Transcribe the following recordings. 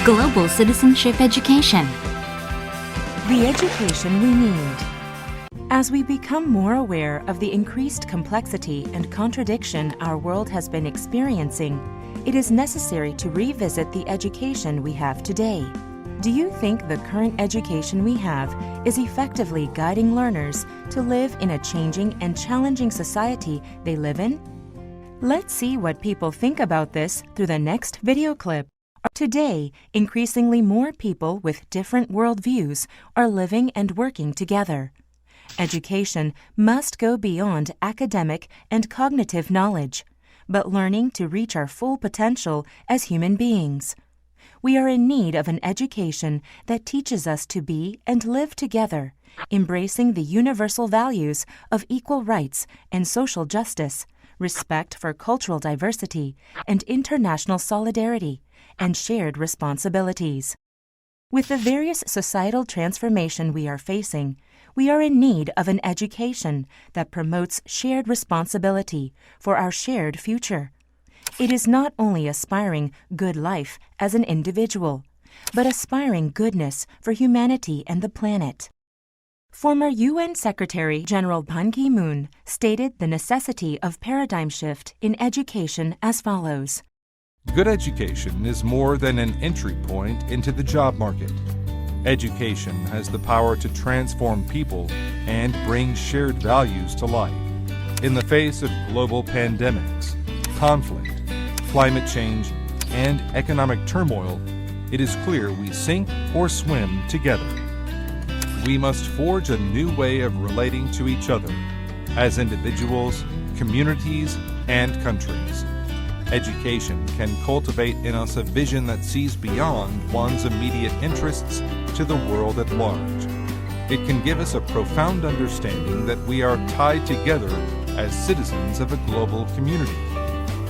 Global Citizenship Education. The education we need. As we become more aware of the increased complexity and contradiction our world has been experiencing, it is necessary to revisit the education we have today. Do you think the current education we have is effectively guiding learners to live in a changing and challenging society they live in? Let's see what people think about this through the next video clip. Today, increasingly more people with different worldviews are living and working together. Education must go beyond academic and cognitive knowledge, but learning to reach our full potential as human beings. We are in need of an education that teaches us to be and live together, embracing the universal values of equal rights and social justice, respect for cultural diversity and international solidarity, and shared responsibilities. With the various societal transformation we are facing, we are in need of an education that promotes shared responsibility for our shared future. It is not only aspiring good life as an individual, but aspiring goodness for humanity and the planet. Former UN Secretary General Ban Ki-moon stated the necessity of paradigm shift in education as follows. Good education is more than an entry point into the job market. Education has the power to transform people and bring shared values to life. In the face of global pandemics, conflict, climate change, and economic turmoil, it is clear we sink or swim together. We must forge a new way of relating to each other as individuals, communities, and countries. Education can cultivate in us a vision that sees beyond one's immediate interests to the world at large. It can give us a profound understanding that we are tied together as citizens of a global community,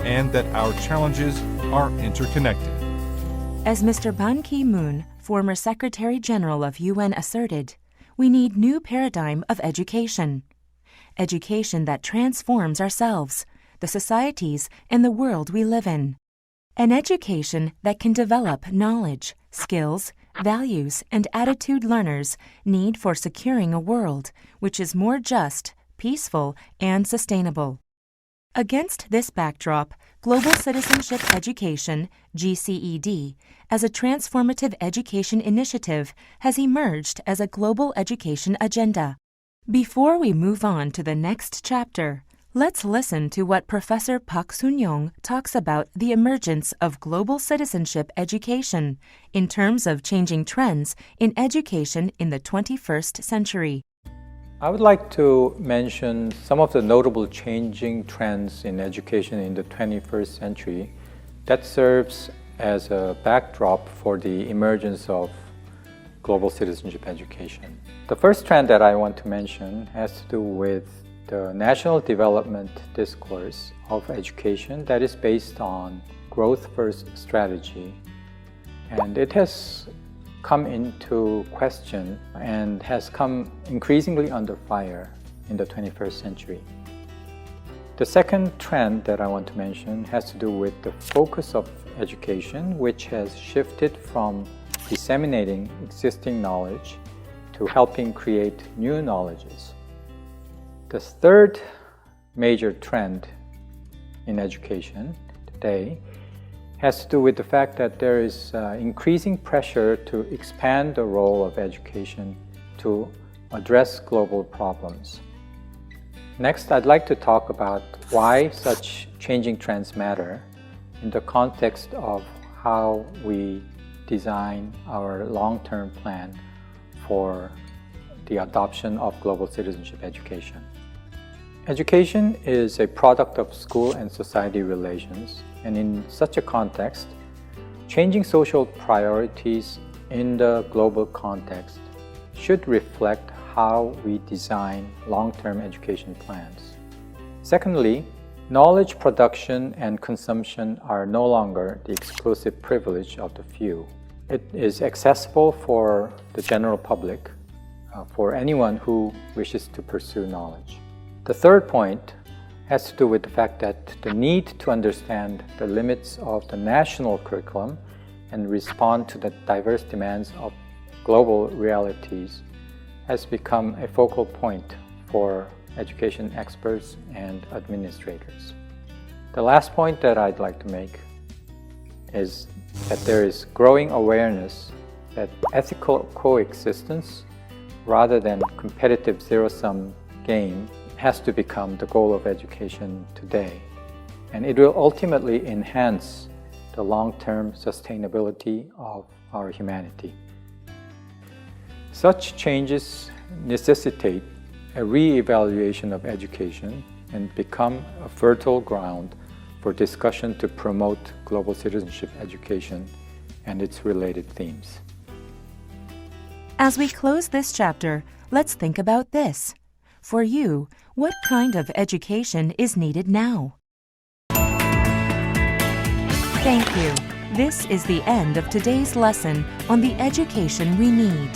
and that our challenges are interconnected. As Mr. Ban Ki-moon, former Secretary General of UN, asserted, we need new paradigm of education. Education that transforms ourselves, the societies, and the world we live in. An education that can develop knowledge, skills, values, and attitude learners need for securing a world which is more just, peaceful, and sustainable. Against this backdrop, Global Citizenship Education, GCED, as a transformative education initiative has emerged as a global education agenda. Before we move on to the next chapter, let's listen to what Professor Park Sun-young talks about the emergence of global citizenship education in terms of changing trends in education in the 21st century. I would like to mention some of the notable changing trends in education in the 21st century that serves as a backdrop for the emergence of global citizenship education. The first trend that I want to mention has to do with the national development discourse of education that is based on growth-first strategy. And it has come into question and has come increasingly under fire in the 21st century. The second trend that I want to mention has to do with the focus of education, which has shifted from disseminating existing knowledge to helping create new knowledges. The third major trend in education today has to do with the fact that there is increasing pressure to expand the role of education to address global problems. Next, I'd like to talk about why such changing trends matter in the context of how we design our long-term plan for the adoption of global citizenship education. Education is a product of school and society relations, and in such a context, changing social priorities in the global context should reflect how we design long-term education plans. Secondly, knowledge production and consumption are no longer the exclusive privilege of the few. It is accessible for the general public, for anyone who wishes to pursue knowledge. The third point has to do with the fact that the need to understand the limits of the national curriculum and respond to the diverse demands of global realities has become a focal point for education experts and administrators. The last point that I'd like to make is that there is growing awareness that ethical coexistence rather than competitive zero-sum game has to become the goal of education today. And it will ultimately enhance the long-term sustainability of our humanity. Such changes necessitate a re-evaluation of education and become a fertile ground for discussion to promote global citizenship education and its related themes. As we close this chapter, let's think about this. For you, what kind of education is needed now? Thank you. This is the end of today's lesson on the education we need.